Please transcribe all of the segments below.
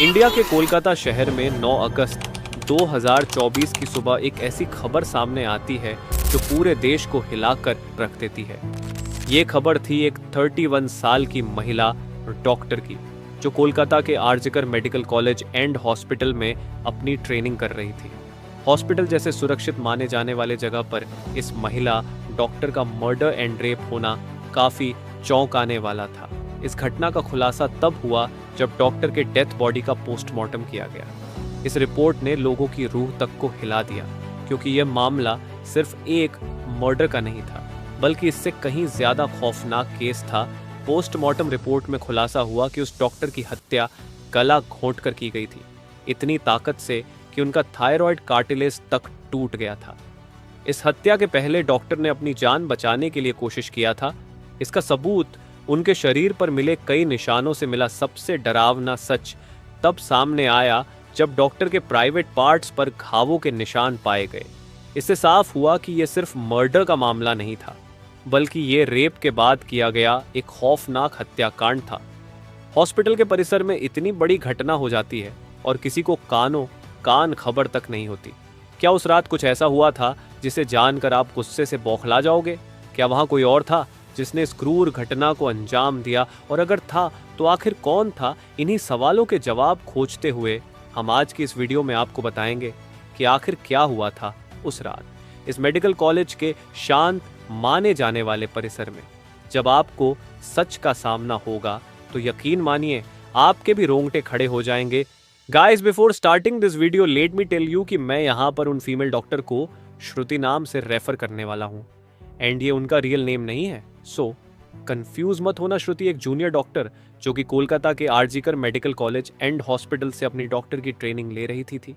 India के कोलकाता शहर में 9 अगस्त 2024 की सुबह एक ऐसी खबर सामने आती है जो पूरे देश को हिलाकर रख देती है। ये खबर थी एक 31 साल की महिला डॉक्टर की, जो कोलकाता के RG Kar medical college and hospital में अपनी ट्रेनिंग कर रही थी। हॉस्पिटल जैसे सुरक्षित माने जाने वाले जगह पर इस महिला डॉक्टर का मर्डर एंड रेप होना काफी चौंकाने वाला था। इस घटना का खुलासा तब हुआ जब डॉक्टर के डेथ बॉडी का पोस्टमार्टम किया गया। इस रिपोर्ट ने लोगों की रूह तक को हिला दिया, क्योंकि यह मामला सिर्फ एक मर्डर का नहीं था, बल्कि इससे कहीं ज्यादा खौफनाक केस था। पोस्टमार्टम रिपोर्ट में खुलासा हुआ कि उस डॉक्टर की हत्या गला घोंटकर की गई थी, इतनी ताकत से कि उनका थायराइड कार्टिलेज तक टूट गया था। इस हत्या के पहले डॉक्टर ने अपनी जान बचाने के लिए कोशिश किया था। इसका सबूत उनके शरीर पर मिले कई निशानों से मिला। सबसे डरावना सच तब सामने आया जब डॉक्टर के प्राइवेट पार्ट्स पर घावों के निशान पाए गए। इससे साफ हुआ कि यह सिर्फ मर्डर का मामला नहीं था, बल्कि ये रेप के बाद किया गया एक खौफनाक हत्याकांड था। हॉस्पिटल के परिसर में इतनी बड़ी घटना हो जाती है और किसी को कान खबर तक नहीं होती। क्या उस रात कुछ ऐसा हुआ था जिसे जानकर आप गुस्से से बौखला जाओगे? क्या वहां कोई और था जिसने इस क्रूर घटना को अंजाम दिया? और अगर था तो आखिर कौन था? इन्हीं सवालों के जवाब खोजते हुए हम आज की इस वीडियो में आपको बताएंगे कि आखिर क्या हुआ था उस रात इस मेडिकल कॉलेज के शांत माने जाने वाले परिसर में। जब आपको सच का सामना होगा तो यकीन मानिए आपके भी रोंगटे खड़े हो जाएंगे। Guys, before starting this video let me tell you कि मैं यहाँ पर उन फीमेल डॉक्टर को श्रुति नाम से रेफर करने वाला हूँ, एंड ये उनका रियल नेम नहीं है। सो कंफ्यूज मत होना। श्रुति एक जूनियर डॉक्टर जो कि कोलकाता के RG Kar medical college and hospital से अपनी डॉक्टर की ट्रेनिंग ले रही थी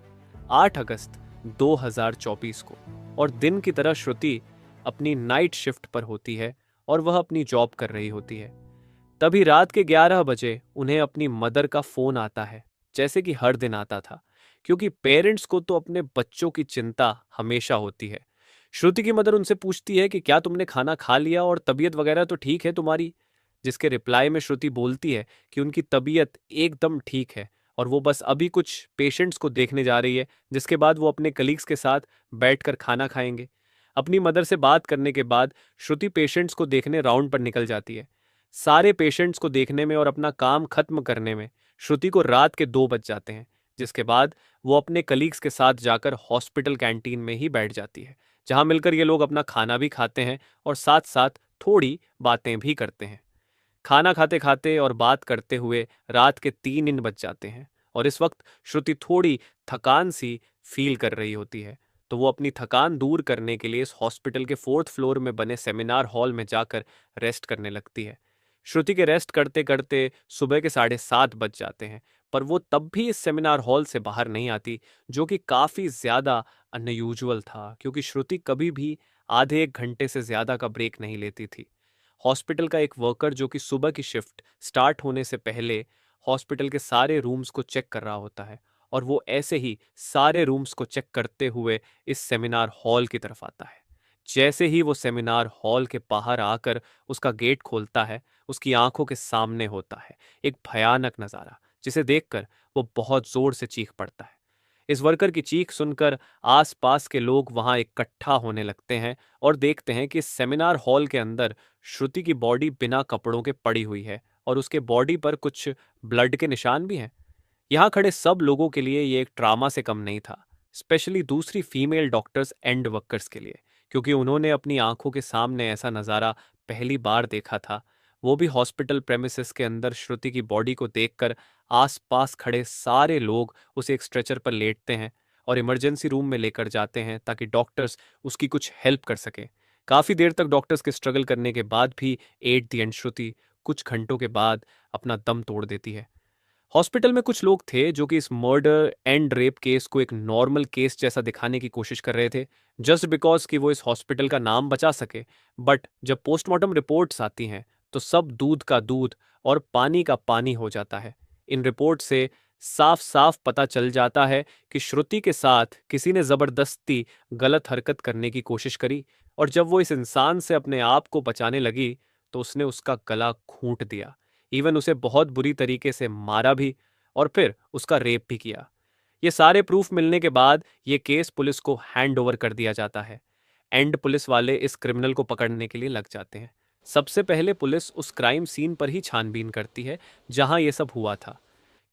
8 अगस्त 2024 को। और दिन की तरह श्रुति अपनी नाइट शिफ्ट पर होती है और वह अपनी जॉब कर रही होती है। तभी रात के 11 बजे उन्हें अपनी मदर का फोन आता है, जैसे कि हर दिन आता था, क्योंकि पेरेंट्स को तो अपने बच्चों की चिंता हमेशा होती है। श्रुति की मदर उनसे पूछती है कि क्या तुमने खाना खा लिया और तबीयत वगैरह तो ठीक है तुम्हारी? जिसके रिप्लाई में श्रुति बोलती है कि उनकी तबीयत एकदम ठीक है और वो बस अभी कुछ पेशेंट्स को देखने जा रही है, जिसके बाद वो अपने कलीग्स के साथ बैठकर खाना खाएंगे। अपनी मदर से बात करने के बाद श्रुति पेशेंट्स को देखने राउंड पर निकल जाती है। सारे पेशेंट्स को देखने में और अपना काम खत्म करने में श्रुति को रात के 2 बज जाते हैं, जिसके बाद वो अपने कलीग्स के साथ जाकर हॉस्पिटल कैंटीन में ही बैठ जाती है, जहां मिलकर ये लोग अपना खाना भी खाते हैं और साथ साथ थोड़ी बातें भी करते हैं। खाना खाते खाते और बात करते हुए रात के 3 बज जाते हैं और इस वक्त श्रुति थोड़ी थकान सी फील कर रही होती है, तो वो अपनी थकान दूर करने के लिए इस हॉस्पिटल के 4th फ्लोर में बने सेमिनार हॉल में जाकर रेस्ट करने लगती है। श्रुति के रेस्ट करते करते सुबह के 7:30 बज जाते हैं, पर वो तब भी इस सेमिनार हॉल से बाहर नहीं आती, जो कि काफ़ी ज़्यादा अनयूजुअल था, क्योंकि श्रुति कभी भी आधे 1 घंटे से ज़्यादा का ब्रेक नहीं लेती थी। हॉस्पिटल का एक वर्कर जो कि सुबह की शिफ्ट स्टार्ट होने से पहले हॉस्पिटल के सारे रूम्स को चेक कर रहा होता है, और वो ऐसे ही सारे रूम्स को चेक करते हुए इस सेमिनार हॉल की तरफ आता है। जैसे ही वो सेमिनार हॉल के बाहर आकर उसका गेट खोलता है, उसकी आंखों के सामने होता है एक भयानक नज़ारा, जिसे देखकर वो बहुत जोर से चीख पड़ता है। इस वर्कर की चीख सुनकर आसपास के लोग वहां इकट्ठा होने लगते हैं और देखते हैं कि सेमिनार हॉल के अंदर श्रुति की बॉडी बिना कपड़ों के पड़ी हुई है और उसके बॉडी पर कुछ ब्लड के निशान भी हैं। यहाँ खड़े सब लोगों के लिए ये एक ट्रामा से कम नहीं था, स्पेशली दूसरी फीमेल डॉक्टर्स एंड वर्कर्स के लिए, क्योंकि उन्होंने अपनी आंखों के सामने ऐसा नज़ारा पहली बार देखा था। वो भी हॉस्पिटल प्रेमिसेस के अंदर श्रुति की बॉडी को देखकर आसपास खड़े सारे लोग उसे एक स्ट्रेचर पर लेटते हैं और इमरजेंसी रूम में लेकर जाते हैं ताकि डॉक्टर्स उसकी कुछ हेल्प कर सकें। काफ़ी देर तक डॉक्टर्स के स्ट्रगल करने के बाद भी एट द एंड श्रुति कुछ घंटों के बाद अपना दम तोड़ देती है। हॉस्पिटल में कुछ लोग थे जो कि इस मर्डर एंड रेप केस को एक नॉर्मल केस जैसा दिखाने की कोशिश कर रहे थे, जस्ट बिकॉज कि वो इस हॉस्पिटल का नाम बचा सके। बट जब पोस्टमार्टम रिपोर्ट्स आती हैं तो सब दूध का दूध और पानी का पानी हो जाता है। इन रिपोर्ट से साफ साफ पता चल जाता है कि श्रुति के साथ किसी ने जबरदस्ती गलत हरकत करने की कोशिश करी, और जब वो इस इंसान से अपने आप को बचाने लगी तो उसने उसका गला घूंट दिया। इवन उसे बहुत बुरी तरीके से मारा भी, और फिर उसका रेप भी किया। ये सारे प्रूफ मिलने के बाद ये केस पुलिस को हैंड ओवर कर दिया जाता है। एंड पुलिस वाले इस क्रिमिनल को पकड़ने के लिए लग जाते हैं। सबसे पहले पुलिस उस क्राइम सीन पर ही छानबीन करती है जहां ये सब हुआ था।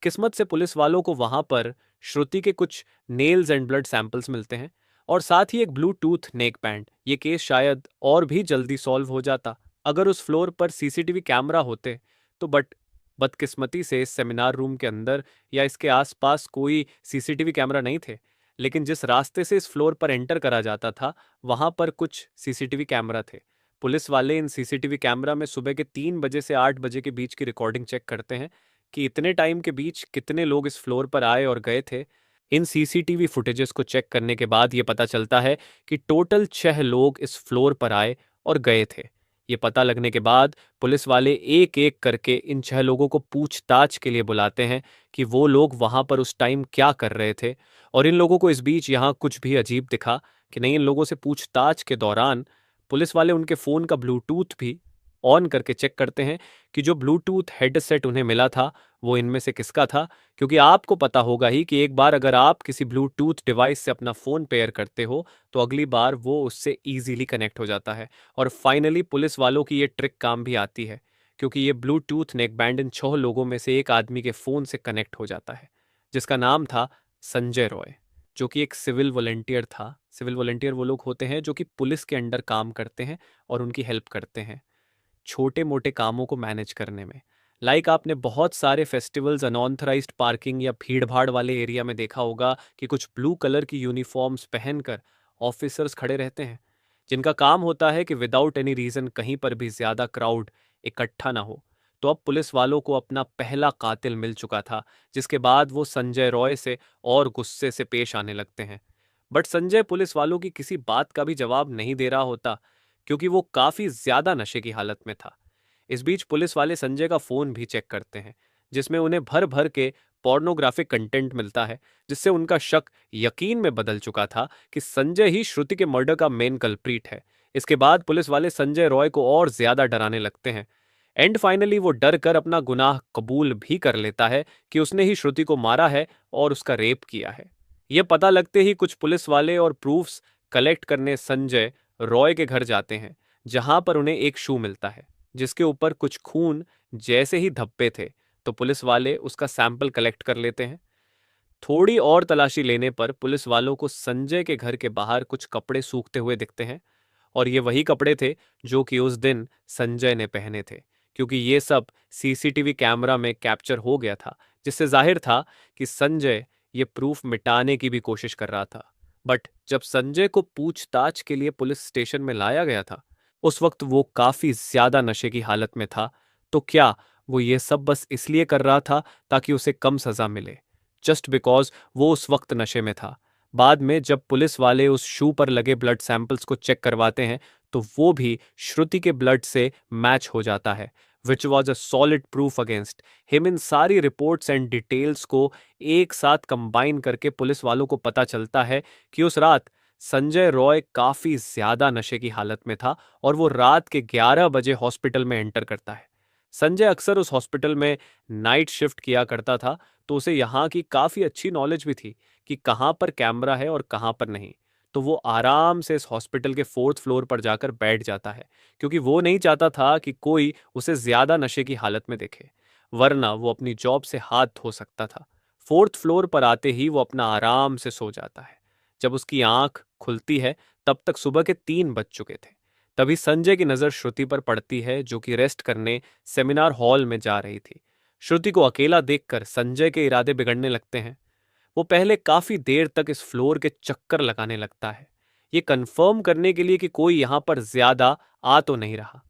किस्मत से पुलिस वालों को वहां पर श्रुति के कुछ नेल्स एंड ब्लड सैंपल्स मिलते हैं और साथ ही एक ब्लूटूथ नेक बैंड। ये केस शायद और भी जल्दी सॉल्व हो जाता अगर उस फ्लोर पर सीसीटीवी कैमरा होते तो। बट बदकिस्मती से इस सेमिनार रूम के अंदर या इसके आसपास कोई सीसीटीवी कैमरा नहीं थे। लेकिन जिस रास्ते से इस फ्लोर पर एंटर करा जाता था वहां पर कुछ सीसीटीवी कैमरा थे। पुलिस वाले इन सीसीटीवी कैमरा में सुबह के 3 बजे से 8 बजे के बीच की रिकॉर्डिंग चेक करते हैं कि इतने टाइम के बीच कितने लोग इस फ्लोर पर आए और गए थे। इन सीसीटीवी फुटेजेस को चेक करने के बाद ये पता चलता है कि टोटल 6 लोग इस फ्लोर पर आए और गए थे। ये पता लगने के बाद पुलिस वाले एक एक करके इन 6 लोगों को पूछताछ के लिए बुलाते हैं कि वो लोग वहां पर उस टाइम क्या कर रहे थे। और इन लोगों को इस बीच यहाँ कुछ भी अजीब दिखा कि नहीं। इन लोगों से पूछताछ के दौरान पुलिस वाले उनके फ़ोन का ब्लूटूथ भी ऑन करके चेक करते हैं कि जो ब्लूटूथ हेडसेट उन्हें मिला था वो इनमें से किसका था। क्योंकि आपको पता होगा ही कि एक बार अगर आप किसी ब्लूटूथ डिवाइस से अपना फ़ोन पेयर करते हो तो अगली बार वो उससे ईजिली कनेक्ट हो जाता है। और फाइनली पुलिस वालों की ये ट्रिक काम भी आती है क्योंकि ये ब्लूटूथ नेकबैंड इन 6 लोगों में से एक आदमी के फ़ोन से कनेक्ट हो जाता है जिसका नाम था संजय रॉय, जो कि एक सिविल वॉलंटियर था। सिविल वॉलंटियर वो लोग होते हैं जो कि पुलिस के अंडर काम करते हैं और उनकी हेल्प करते हैं छोटे मोटे कामों को मैनेज करने में। लाइक आपने बहुत सारे फेस्टिवल्स अनऑथराइज्ड पार्किंग या भीड़ भाड़ वाले एरिया में देखा होगा कि कुछ ब्लू कलर की यूनिफॉर्म्स पहनकर ऑफिसर्स खड़े रहते हैं जिनका काम होता है कि विदाउट एनी रीजन कहीं पर भी ज्यादा क्राउड इकट्ठा ना हो। तो अब पुलिस वालों को अपना पहला कातिल मिल चुका था जिसके बाद वो संजय रॉय से और गुस्से से पेश आने लगते हैं। बट संजय पुलिस वालों की किसी बात का भी जवाब नहीं दे रहा होता क्योंकि वो काफी ज्यादा नशे की हालत में था। इस बीच पुलिस वाले संजय का फोन भी चेक करते हैं जिसमें उन्हें भर भर के पोर्नोग्राफिक कंटेंट मिलता है जिससे उनका शक यकीन में बदल चुका था कि संजय ही श्रुति के मर्डर का मेन कल्प्रीट है। इसके बाद पुलिस वाले संजय रॉय को और ज्यादा डराने लगते हैं। एंड फाइनली वो डर कर अपना गुनाह कबूल भी कर लेता है कि उसने ही श्रुति को मारा है और उसका रेप किया है। यह पता लगते ही कुछ पुलिस वाले और प्रूफ्स कलेक्ट करने संजय रॉय के घर जाते हैं जहां पर उन्हें एक शू मिलता है जिसके ऊपर कुछ खून जैसे ही धब्बे थे। तो पुलिस वाले उसका सैंपल कलेक्ट कर लेते हैं। थोड़ी और तलाशी लेने पर पुलिस वालों को संजय के घर के बाहर कुछ कपड़े सूखते हुए दिखते हैं और ये वही कपड़े थे जो कि उस दिन संजय ने पहने थे क्योंकि ये सब सीसीटीवी कैमरा में कैप्चर हो गया था जिससे जाहिर था कि संजय ये प्रूफ मिटाने की भी कोशिश कर रहा था। बट जब संजय को पूछताछ के लिए पुलिस स्टेशन में लाया गया था उस वक्त वो काफी ज्यादा नशे की हालत में था। तो क्या वो ये सब बस इसलिए कर रहा था ताकि उसे कम सजा मिले, जस्ट बिकॉज वो उस वक्त नशे में था। बाद में जब पुलिस वाले उस शू पर लगे ब्लड सैंपल्स को चेक करवाते हैं तो वो भी श्रुति के ब्लड से मैच हो जाता है which was a solid proof against him. इन सारी रिपोर्ट्स एंड डिटेल्स को एक साथ कंबाइन करके पुलिस वालों को पता चलता है कि उस रात संजय रॉय काफी ज्यादा नशे की हालत में था और वो रात के 11 बजे हॉस्पिटल में एंटर करता है। संजय अक्सर उस हॉस्पिटल में नाइट शिफ्ट किया करता था तो उसे यहाँ की काफी अच्छी नॉलेज भी थी कि कहाँ पर कैमरा है और कहाँ पर नहीं। तो वो आराम से इस हॉस्पिटल के 4th फ्लोर पर जाकर बैठ जाता है क्योंकि वो नहीं चाहता था कि कोई उसे ज्यादा नशे की हालत में देखे, वरना वो अपनी जॉब से हाथ धो सकता था। 4th फ्लोर पर आते ही वो अपना आराम से सो जाता है। जब उसकी आंख खुलती है तब तक सुबह के 3 बज चुके थे। तभी संजय की नजर श्रुति पर पड़ती है जो कि रेस्ट करने सेमिनार हॉल में जा रही थी। श्रुति को अकेला देखकर संजय के इरादे बिगड़ने लगते हैं। वो पहले काफी देर तक इस फ्लोर के चक्कर लगाने लगता है ये कंफर्म करने के लिए कि कोई यहां पर ज्यादा आ तो नहीं रहा।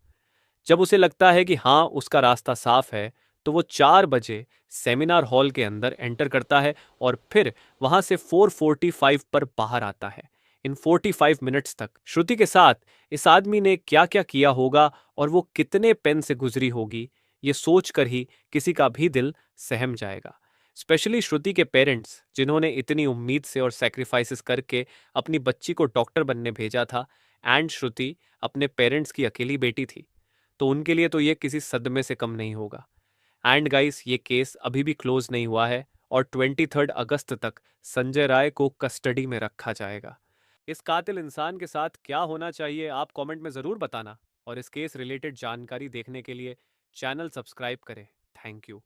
जब उसे लगता है कि हाँ उसका रास्ता साफ है तो वो 4 बजे सेमिनार हॉल के अंदर एंटर करता है और फिर वहां से 4:45 पर बाहर आता है। इन 45 मिनट्स तक श्रुति के साथ इस आदमी ने क्या क्या किया होगा और वो कितने पेन से गुजरी होगी ये सोचकर ही किसी का भी दिल सहम जाएगा। स्पेशली श्रुति के पेरेंट्स जिन्होंने इतनी उम्मीद से और सेक्रीफाइसेस करके अपनी बच्ची को डॉक्टर बनने भेजा था एंड श्रुति अपने पेरेंट्स की अकेली बेटी थी तो उनके लिए तो ये किसी सदमे से कम नहीं होगा। एंड गाइस, ये केस अभी भी क्लोज नहीं हुआ है और 23 अगस्त तक संजय राय को कस्टडी में रखा जाएगा। इस कातिल इंसान के साथ क्या होना चाहिए, आप कमेंट में ज़रूर बताना। और इस केस रिलेटेड जानकारी देखने के लिए चैनल सब्सक्राइब करें। Thank you.